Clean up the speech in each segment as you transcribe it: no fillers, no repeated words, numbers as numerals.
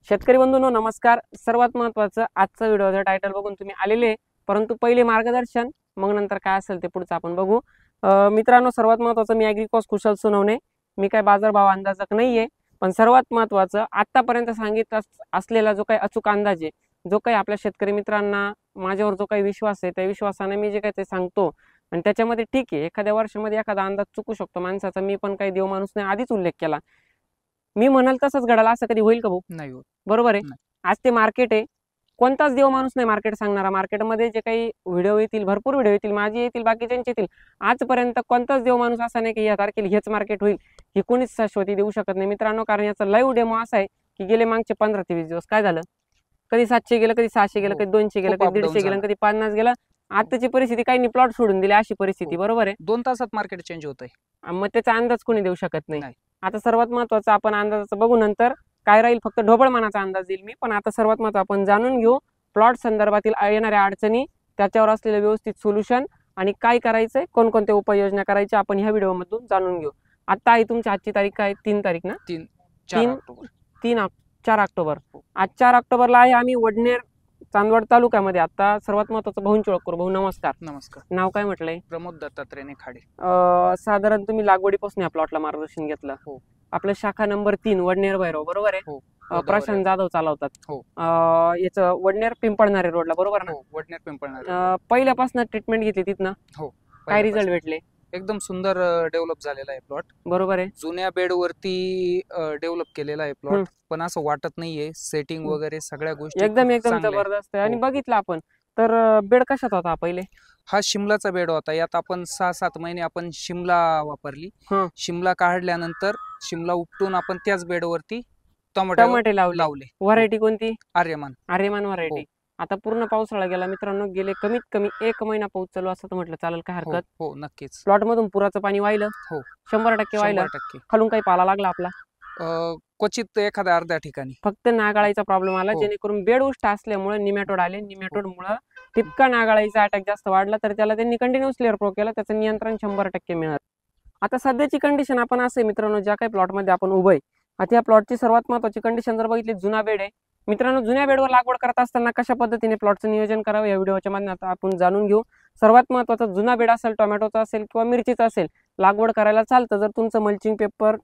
शेतकरी बंधूंनो नमस्कार. सर्वात महत्त्वाचं आजचा व्हिडिओचा टायटल बघून तुम्ही आलेले, परंतु पहिले मार्गदर्शन, मग नंतर काय असेल ते पुढचं आपण बघू. मित्रांनो, सर्वात महत्त्वाचं मी ॲग्रिकॉस कुशल सोनवणे. मी काय बाजारभाव अंदाजक नाहीये, पण सर्वात महत्त्वाचं आतापर्यंत सांगितलं असलेला जो काही अचूक अंदाज आहे, जो काही आपल्या शेतकरी मित्रांना माझ्यावर जो काही विश्वास आहे, त्या विश्वासाने मी जे काही ते सांगतो आणि त्याच्यामध्ये ठीक आहे, एखाद्या वर्षामध्ये एखादा अंदाज चुकू शकतो माणसाचा. मी पण काही देव माणूस नाही, आधीच उल्लेख केला. मी म्हणाल तसंच घडाला असं कधी होईल का भाऊ? नाही होत. बरोबर आहे. नाही. आज ते मार्केट आहे, कोणताच देव माणूस नाही मार्केट सांगणारा. मार्केटमध्ये जे काही व्हिडिओ येतील, भरपूर व्हिडिओ येतील, माझे येतील, बाकीच्यांचे येतील, आजपर्यंत कोणताच देव माणूस असा नाही की या तारखेला हेच मार्केट होईल, ही कोणीच शाश्वती देऊ शकत नाही मित्रांनो. कारण याचा लाईव्ह डेमो असा आहे की गेले मागचे 15 ते 20 दिवस काय झालं, कधी 700 गेलं, कधी 600 गेलं, हो. कधी 200 गेलं, खूप कधी up down 150 गेलं, झालं. कधी 50 गेलं. आताची परिस्थिती काही नाही, प्लॉट सोडून दिले अशी परिस्थिती. हो. बरोबर आहे. 2 तासात मार्केट चेंज होतंय. मग त्याचा अंदाज कोणी देऊ शकत नाही. नाही. आता सर्वात महत्वाचं आपण अंदाजाचं बघू, नंतर काय राहील फक्त ढोबळ मनाचा अंदाज देईल मी. पण आता सर्वात महत्त्वाचं आपण जाणून घेऊ प्लॉट संदर्भातील येणाऱ्या अडचणी, त्याच्यावर असलेले व्यवस्थित सोल्युशन आणि काय करायचंय, कोणकोणत्या उपाययोजना करायच्या आपण ह्या व्हिडिओमधून जाणून घेऊ. आता आहे तुमची आजची तारीख काय, 3 तारीख ना? 4 ऑक्टोबर. 4 ऑक्टोबर. आज 4 ऑक्टोबरला आहे. आम्ही वडनेर चांदवड तालुक्यामध्ये. आता सर्वात महत्वाचं भाऊंची ओळख करू. भाऊ नमस्कार. नमस्कार. नाव काय म्हटलंय? प्रमोद दत्तात्रय खाडे. साधारण तुम्ही लागवडीपासून या प्लॉटला मार्गदर्शन घेतलं. हो. आपलं शाखा नंबर 3 वडनेर भैरव, बरोबर आहे? हो. प्रशांत जाधव चालवतात. हो. याचं वडनेर पिंपळणारे रोडला, बरोबर ना? हो, वडनेर पिंपळणारे. पहिल्यापासून ट्रीटमेंट घेतली तिथनं? हो. काय रिझल्ट भेटले? एकदम सुंदर डेव्हलप झालेला आहे प्लॉट. बरोबर आहे. जुन्या बेड वरती डेव्हलप केलेला आहे प्लॉट, पण असं वाटत नाहीये. सेटिंग वगैरे सगळ्या गोष्टी एकदम खूप चांगल्या आहेत. जबरदस्त आहे. आणि हो. बघितलं आपण तर बेड कशात होता पहिले? हा शिमलाचा बेड होता. यात आपण 6-7 महिने आपण शिमला वापरली. हं. शिमला काढल्यानंतर शिमला उपटून आपण त्याच बेडवरती टोमॅटो टमाटे लावले. व्हरायटी कोणती? आर्यमान. आर्यमान व्हरायटी. आता पूर्ण पावसाळा गेला मित्रांनो, गेले कमीत कमी 1 महिना पाऊस चालू असं तर म्हटलं चालेल, काय हरकत? हो, नक्कीच. प्लॉट मधून पुराचं पाणी वाहिलं? हो. 100% वाहिलं. 100%. खालून काही पाला लागला आपला? क्वचित एखाद्या अर्ध्या ठिकाणी फक्त नागाळाचा प्रॉब्लेम आला, हो. जेणेकरून बेड उष्ट असल्यामुळे निमॅटोड आले. निमॅटोड मुळे टिपका नागाळाचा अटॅक जास्त वाढला, तर त्याला त्यांनी कंटिन्युअसली एअरप्रो केलं. त्याचं नियंत्रण 100% मिळालं. आता सध्याची कंडिशन आपण असं आहे मित्रांनो, ज्या काही प्लॉटमध्ये आपण उभं आहे, आता या प्लॉटची सर्वात महत्वाची कंडिशन जर बघितली, जुना बेड आहे मित्रांनो. जुन्या बेडवर लागवड करत असताना कशा पद्धतीने प्लॉटचं नियोजन करावं या व्हिडिओच्या माध्यमातून आपण जाणून घेऊ. सर्वात महत्वाचं, जुना बेड असेल, टोमॅटोचा असेल किंवा मिरचीचा असेल, लागवड करायला चालतं. जर तुमचं मल्चिंग पेपर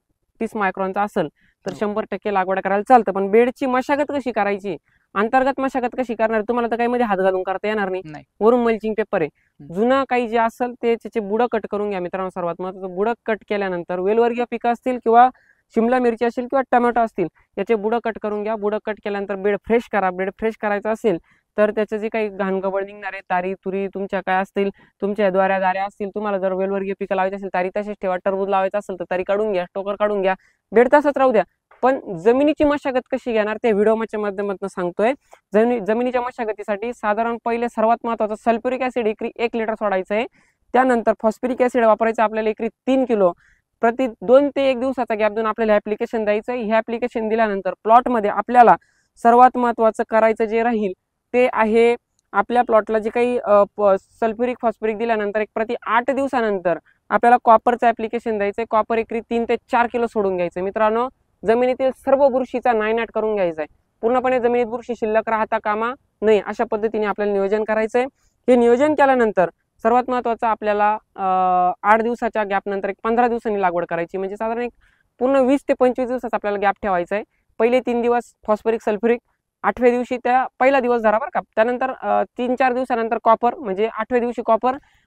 30 मायक्रॉनचा असेल तर 100% लागवड करायला चालतं. पण बेडची मशागत कशी करायची, अंतर्गत मशागत कशी करणार, तुम्हाला तर काही मध्ये हात घालून करता येणार नाही. वरून मल्चिंग पेपर आहे. जुना काही जे असेल ते त्याचे बुडं कट करून घ्या मित्रांनो. सर्वात महत्वाचं, बुडं कट केल्यानंतर वेलवर्गीय पिकं असतील किंवा शिमला मिरची असेल किंवा टोमॅटो असतील, याचे बुडं कट करून घ्या. बुडं कट केल्यानंतर बेड फ्रेश करा. बेड फ्रेश करायचं असेल तर त्याचं जे काही घाणगबळ निघणार आहे, तारी तुरी तुमच्या काय असतील, तुमच्या दाऱ्या असतील, तुम्हाला जर वेलवर्गीय पिकं लावायची असेल तारी तसेच ठेवा. टरबूज लावायचं असेल तर तारी काढून घ्या, टोकर काढून घ्या, बेड तसंच राहू द्या. पण जमिनीची मशागत कशी घेणार ते व्हिडिओच्या माध्यमातून सांगतोय. जमिनीच्या मशागतीसाठी साधारण पहिले सर्वात महत्वाचं सल्फ्युरिक ऍसिड एकरी 1 लिटर सोडायचं आहे. त्यानंतर फॉस्फरिक ऍसिड वापरायचं आपल्याला एकरी 3 किलो. प्रति 2 ते 1 दिवसाचा गॅप देऊन आपल्याला ऍप्लिकेशन द्यायचं. हे ऍप्लिकेशन दिल्यानंतर प्लॉटमध्ये आपल्याला सर्वात महत्वाचं करायचं जे राहील ते आहे, आपल्या प्लॉटला जे काही सल्फ्युरिक फॉस्फरिक दिल्यानंतर एक प्रति 8 दिवसानंतर आपल्याला कॉपरचं ऍप्लिकेशन द्यायचंय. कॉपर एकरी 3 ते 4 किलो सोडून घ्यायचं मित्रांनो. जमिनीतील सर्व बुरशीचा नायनाट करून घ्यायचा आहे. पूर्णपणे जमिनीत बुरशी शिल्लक राहता कामा नाही, अशा पद्धतीने आपल्याला नियोजन करायचंय. हे नियोजन केल्यानंतर सर्वात महत्वाचं, आपल्याला 8 दिवसाच्या गॅप नंतर एक 15 दिवसांनी लागवड करायची. म्हणजे साधारण एक पूर्ण 20 ते 25 दिवसाचा आपल्याला गॅप ठेवायचा आहे. पहिले 3 दिवस फॉस्फरिक सल्फ्युरिक, 8व्या दिवशी त्या पहिला दिवस धरा बरं का. त्यानंतर 3-4 दिवसानंतर कॉपर, म्हणजे 8व्या दिवशी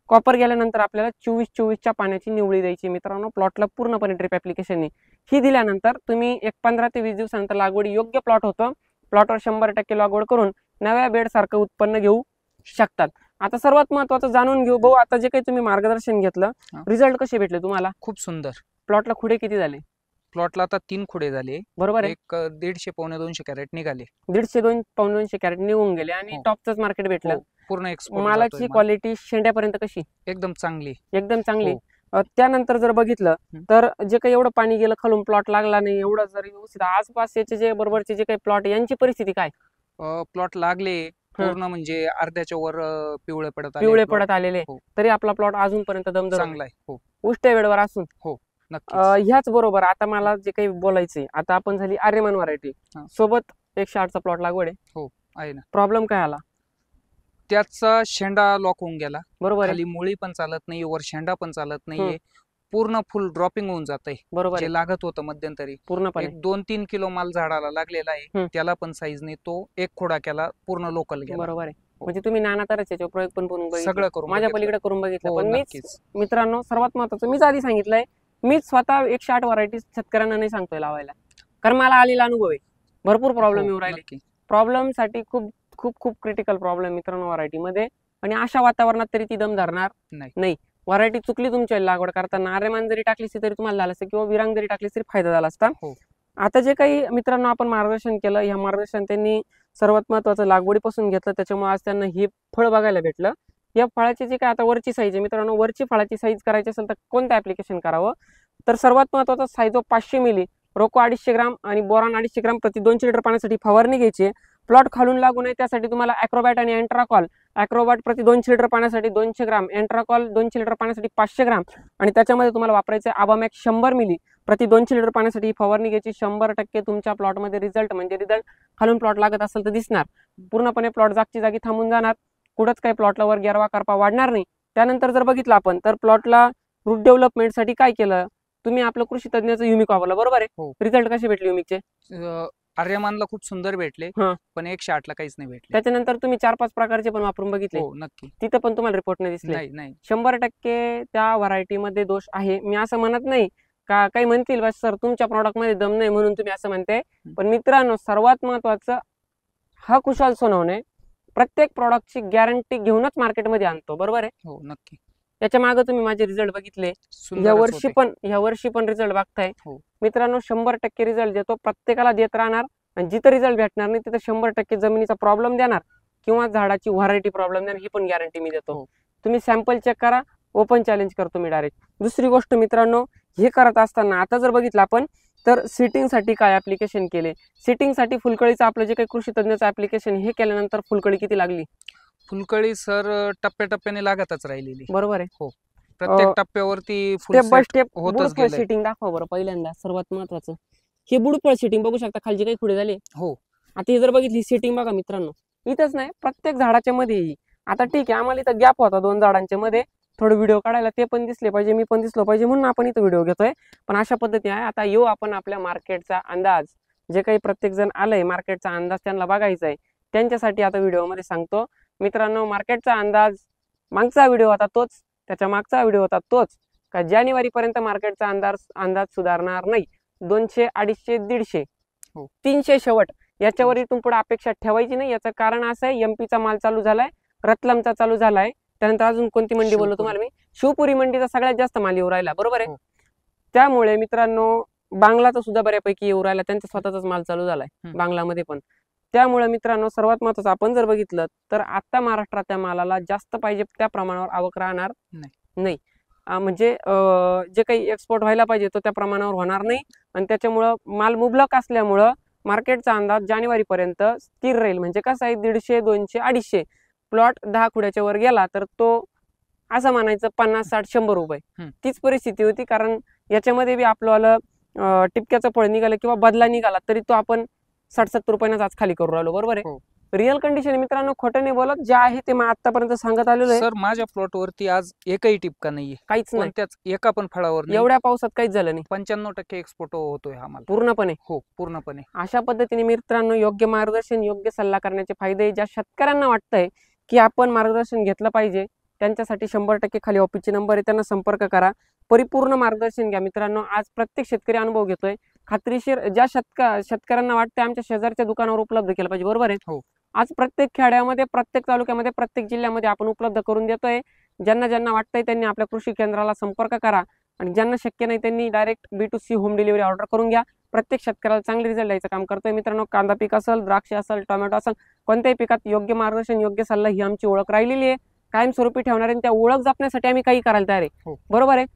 कॉपर गेल्यानंतर आपल्याला 24-24च्या पाण्याची निवळी द्यायची मित्रांनो. प्लॉटला पूर्णपणे ड्रिप ऍप्लिकेशनने ही दिल्यानंतर तुम्ही एक 15 ते 20 दिवसानंतर लागवडी योग्य प्लॉट होतं. प्लॉटवर 100% लागवड करून नव्या बेड सारखं उत्पन्न घेऊ शकतात. आता सर्वात महत्वाचं जाणून घेऊ भाऊ, आता जे काही तुम्ही मार्गदर्शन घेतलं, रिझल्ट कसे भेटले तुम्हाला? खूप सुंदर. प्लॉटला खुडे किती झाले? प्लॉटला आता 3 खुडे झाले. बरोबर आहे. एक 150-200 कॅरेट निघाले. 150-200 कॅरेट निघून गेले आणि टॉपचंच मार्केट भेटलं. पूर्ण एक्सपोर्ट. मालाची क्वालिटी शेंड्यापर्यंत कशी? एकदम चांगली. एकदम चांगली. त्यानंतर जर बघितलं तर जे काही एवढं पाणी गेलं खालून, प्लॉट लागला नाही, एवढं जर व्यवस्थित आसपास याचे जे बरोबरचे जे काही प्लॉट यांची परिस्थिती काय? प्लॉट लागले पूर्ण, म्हणजे अर्ध्याच्या वर पिवळे पडत आलेले, तरी आपला प्लॉट अजूनपर्यंत दमदार चांगला आहे. उष्ट वेळेवर असून नक्कीच. ह्याच बरोबर आता मला जे काही बोलायचंय, आता आपण झाली आर्यमान व्हरायटी सोबत 108चा प्लॉट लागवड आहे. आहे ना. प्रॉब्लेम काय आला? त्याचा शेंडा लॉक होऊन गेला, बरोबर आहे. खाली मुळी पण चालत नाही, वर शेंडा पण चालत नाहीये, पूर्ण फुल ड्रॉपिंग होऊन जातंय. बरोबर आहे जे लागत होतं मध्यंतरी पूर्णपणे. एक 2-3 किलो माल झाडाला लागलेला आहे, त्याला पण साईज नाही. तो एक खोडा केला, पूर्ण लोकल गेला. बरोबर आहे. म्हणजे तुम्ही नाना तऱ्हेचे याच्यावर प्रयोग पण करून बघितले, सगळं करून माझ्या बघितलं. पलीकडे करून बघितलं. हो, पण मीच नक्कीच. मित्रांनो सर्वात महत्वाचं मीच आधी सांगितलंय, मीच स्वतः 108 व्हरायटी शेतकऱ्यांना नाही सांगतोय लावायला, कारण मला आलेला अनुभव आहे. भरपूर प्रॉब्लेम येऊ राहिले. नक्की. प्रॉब्लेम साठी खूप खूप खूप क्रिटिकल प्रॉब्लेम मित्रांनो व्हरायटी मध्ये, आणि अशा वातावरणात तरी ती दम धरणार नाही. व्हरायटी चुकली तुमच्या लागवड करताना, आर्यमान जरी टाकली तरी तुम्हाला झालं असतं, किंवा विरांग जरी टाकली तरी फायदा झाला असता. आता जे काही मित्रांनो आपण मार्गदर्शन केलं, ह्या मार्गदर्शन त्यांनी सर्वात महत्वाचं लागवडीपासून घेतलं, त्याच्यामुळे आज त्यांना हे फळ बघायला भेटलं. या फळाची जी काय आता वरची साईज आहे मित्रांनो, वरची फळाची साईज करायची असेल तर कोणतं ऍप्लिकेशन करावं? तर सर्वात महत्वाचा साईज 500 मिली, रोको 250 ग्राम आणि बोरान 250 ग्राम प्रति 200 लिटर पाण्यासाठी फवारणी घ्यायची. प्लॉट खालून लागू नये त्यासाठी तुम्हाला ॲक्रोबॅट आणि एंट्राकॉल, ॲक्रोबॅट प्रति 200 लिटर पाण्यासाठी 200 ग्राम, एंट्राकॉल 200 लिटर पाण्यासाठी 500 ग्राम, आणि त्याच्यामध्ये तुम्हाला वापरायचं आबामॅक्स 100 मिली प्रति 200 लिटर पाण्यासाठी फवारणी घ्यायची. 100% तुमच्या प्लॉटमध्ये रिझल्ट म्हणजे रिझल्ट खालून प्लॉट लागत असेल तर दिसणार. पूर्णपणे प्लॉट जागची जागी थांबून जाणार, कुठंच काही प्लॉटला वर गेरवा करपा वाढणार नाही. त्यानंतर जर बघितलं आपण तर प्लॉटला रूट डेव्हलपमेंटसाठी काय केलं तुम्ही? आपलं कृषी तज्ञाचं युमिक वापरलं, बरोबर आहे. रिझल्ट कसे भेटले युमिकचे? आर्यमानला खूप सुंदर भेटले, पण 108ला काहीच नाही भेटले. त्याच्यानंतर तुम्ही 4-5 प्रकारचे पण वापरून बघितले? हो, नक्की. तिथं पण तुम्हाला रिपोर्ट नाही दिसले? नाही. 100% त्या व्हरायटीमध्ये दोष आहे. मी असं म्हणत नाही का काही म्हणतील बस सर तुमच्या प्रॉडक्टमध्ये दम नाही म्हणून तुम्ही असं म्हणते, पण मित्रांनो सर्वात महत्वाचं हा कुशाल सोनवणे प्रत्येक प्रॉडक्टची गॅरंटी घेऊनच मार्केटमध्ये आणतो, बरोबर आहे. हो, नक्की. याच्या मागे तुम्ही माझे रिझल्ट बघितले, या वर्षी पण रिझल्ट बघताय मित्रांनो. 100% रिझल्ट देतो, प्रत्येकाला देत राहणार, आणि जिथं रिझल्ट भेटणार नाही तिथं 100% जमिनीचा प्रॉब्लेम देणार किंवा झाडाची व्हरायटी प्रॉब्लेम देणार, ही पण गॅरंटी मी देतो. तुम्ही सॅम्पल चेक करा, ओपन चॅलेंज करतो मी डायरेक्ट. दुसरी गोष्ट मित्रांनो, हे करत असताना आता जर बघितलं आपण तर सिटिंगसाठी काय ऍप्लिकेशन केले? सिटिंगसाठी फुलकळीचं आपलं जे काही कृषी तज्ञाचं ऍप्लिकेशन हे केल्यानंतर फुलकळी किती लागली? फुलकळी सर टप्प्याटप्प्याने लागतच राहिलेली, बरोबर आहे. हो, प्रत्येक टप्प्यावरती स्टेप बाय स्टेप होतच बुडफळ सिटिंग दाखवा बरं. पहिल्यांदा सर्वात महत्वाचं हे बुडफळ सिटिंग बघू शकता, खालची काही खुडे झाले. हो, आता हे जर बघितली सेटिंग बघा मित्रांनो, इथंच नाही प्रत्येक झाडाच्या मध्ये. आता ठीक आहे, आम्हाला इथं गॅप होता 2 झाडांच्या मध्ये, थोडं व्हिडिओ काढायला ते पण दिसले पाहिजे, मी पण दिसलो पाहिजे, म्हणून आपण इथं व्हिडिओ घेतोय. पण अशा पद्धती आहे. आता येऊ आपण आपल्या मार्केटचा अंदाज, जे काही प्रत्येक जण आलंय मार्केटचा अंदाज त्यांना बघायचा आहे, त्यांच्यासाठी आता व्हिडिओमध्ये सांगतो मित्रांनो. मार्केटचा अंदाज मागचा व्हिडिओ होता तोच, त्याच्या मागचा व्हिडिओ होता तोच, का जानेवारीपर्यंत मार्केटचा अंदाज सुधारणार नाही. 200, 250, 150, 300 शेवट, याच्यावर इथून पुढे अपेक्षा ठेवायची नाही. याचं कारण असं आहे, एमपीचा माल चालू झालाय, रतलामचा चालू झालाय, त्यानंतर अजून कोणती मंडी बोललो तुम्हाला मी? शिवपुरी मंडीचा सगळ्यात जास्त माल येऊ राहिला, बरोबर आहे. त्यामुळे मित्रांनो बांगलाचा सुद्धा बऱ्यापैकी येऊ राहिला, त्यांचा स्वतःचाच माल चालू झालाय बांगलामध्ये पण. त्यामुळे मित्रांनो सर्वात महत्वाचं आपण जर बघितलं तर आता महाराष्ट्रात त्या मालाला जास्त पाहिजे त्या प्रमाणावर आवक राहणार नाही. म्हणजे जे काही एक्सपोर्ट व्हायला पाहिजे तो त्या प्रमाणावर होणार नाही, आणि त्याच्यामुळं माल मुबलक असल्यामुळं मार्केटचा अंदाज जानेवारीपर्यंत स्थिर राहील. म्हणजे कसं आहे, 150, 200, 250 प्लॉट 10 खुड्याच्या वर गेला तर तो असं म्हणायचं 50, 60, 100 रुपये, तीच परिस्थिती होती. कारण याच्यामध्ये बी आपलं टिपक्याचं फळ निघालं किंवा बदला निघाला तरी तो आपण 60-70 रुपयांनाच आज खाली करू राहिलो, बरोबर आहे. रिअल कंडिशन मित्रांनो, खोटं नाही बोलत, जे आहे ते आतापर्यंत सांगत आलेलो आहे. सर माझ्या प्लॉट वरती आज एकही टिपका नाहीये, काहीच नाही, त्याच एका पण फळावर नाही. एवढ्या पावसात काहीच झालं नाही. 95% एक्सपोर्ट होतोय हा माल पूर्णपणे. हो, पूर्णपणे. अशा पद्धतीने मित्रांनो योग्य मार्गदर्शन, योग्य सल्ला करण्याचे फायदे ज्या शेतकऱ्यांना वाटतंय की आपण मार्गदर्शन घेतलं पाहिजे, त्यांच्यासाठी 100% खाली ऑफिसचे नंबर आहे, त्यांना संपर्क करा, परिपूर्ण मार्गदर्शन घ्या. मित्रांनो आज प्रत्येक शेतकरी अनुभव घेतोय, खात्रीशीर ज्या शेतकऱ्यांना वाटतं आमच्या शेजारच्या दुकानावर उपलब्ध केलं पाहिजे, बरोबर आहे. आज प्रत्येक खेड्यामध्ये, प्रत्येक तालुक्यामध्ये, प्रत्येक जिल्ह्यामध्ये आपण उपलब्ध करून देतोय. ज्यांना ज्यांना वाटतंय त्यांनी आपल्या कृषी केंद्राला संपर्क करा, आणि ज्यांना शक्य नाही त्यांनी direct B2C home delivery order करून घ्या. प्रत्येक शेतकऱ्याला चांगले रिझल्ट द्यायचं काम करतोय मित्रांनो. कांदा पीक असेल, द्राक्ष असेल, टोमॅटो असेल, कोणत्याही पिकात योग्य मार्गदर्शन, योग्य सल्ला ही आमची ओळख राहिलेली आहे, कायमस्वरूपी ठेवणार आहे. त्या ओळख जपण्यासाठी आम्ही काही करायला तयार आहे, बरोबर आहे.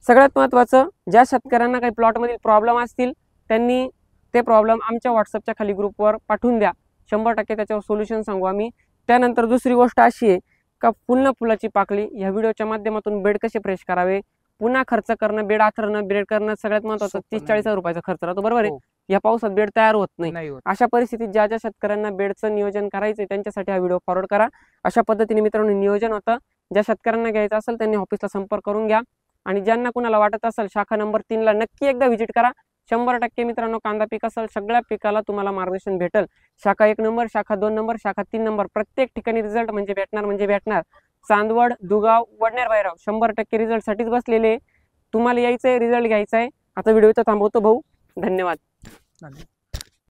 सगळ्यात महत्वाचं, ज्या शेतकऱ्यांना काही प्लॉटमधील प्रॉब्लेम असतील त्यांनी ते प्रॉब्लेम आमच्या व्हॉट्सअपच्या खाली ग्रुपवर पाठवून द्या, 100% त्याच्यावर सोल्युशन सांगू आम्ही. त्यानंतर दुसरी गोष्ट अशी आहे का फुलाची पाकळी या व्हिडिओच्या माध्यमातून बेड कसे फ्रेश करावे, पुन्हा खर्च करणं, बेड आथरणं, बेड करणं सगळ्यात महत्वाचं 30-40 हजार रुपयाचा खर्च राहतो, बरोबर आहे. या पावसात बेड तयार होत नाही. नाही होत. अशा परिस्थितीत ज्या ज्या शेतकऱ्यांना बेडचं नियोजन करायचंय त्यांच्यासाठी हा व्हिडिओ फॉरवर्ड करा. अशा पद्धतीने मित्रांनो नियोजन होतं. ज्या शेतकऱ्यांना घ्यायचं असेल त्यांनी ऑफिसला संपर्क करून घ्या. आणि ज्यांना कुणाला वाटत असेल शाखा नंबर 3 ला नक्की एकदा व्हिजिट करा. 100% मित्रांनो कांदा पीक असेल सगळ्या पिकाला तुम्हाला मार्गदर्शन भेटेल. शाखा 1 नंबर, शाखा 2 नंबर, शाखा 3 नंबर प्रत्येक ठिकाणी रिझल्ट म्हणजे भेटणार. चांदवड, दुगाव, वडनेर, बैराव 100% रिझल्ट साठीच बसलेले. तुम्हाला यायचंय, रिझल्ट घ्यायचा आहे. आता व्हिडिओ इथं थांबवतो भाऊ. धन्यवाद.